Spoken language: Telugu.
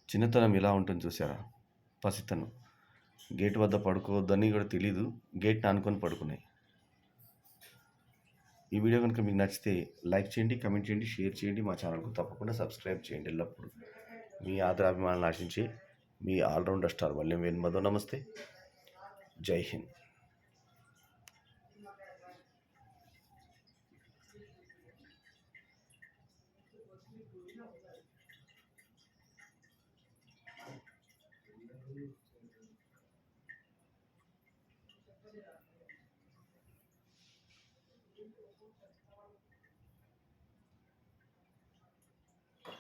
చిన్నతనం ఎలా ఉంటుంది చూసారా? పసితనం. గేట్ వద్ద పడుకోవద్దని కూడా తెలీదు. గేట్‌ని ఆనుకొని పడుకున్నాయి. ఈ వీడియో కనుక మీకు నచ్చితే లైక్ చేయండి, కామెంట్ చేయండి, షేర్ చేయండి. మా ఛానల్‌కు తప్పకుండా సబ్స్క్రైబ్ చేయండి ఎల్లప్పుడూ. మీ ఆదరాభిమానాలను ఆశించే మీ ఆల్‌రౌండర్ స్టార్ వల్లెం వేణు మాధవ్. నమస్తే. జై హింద్.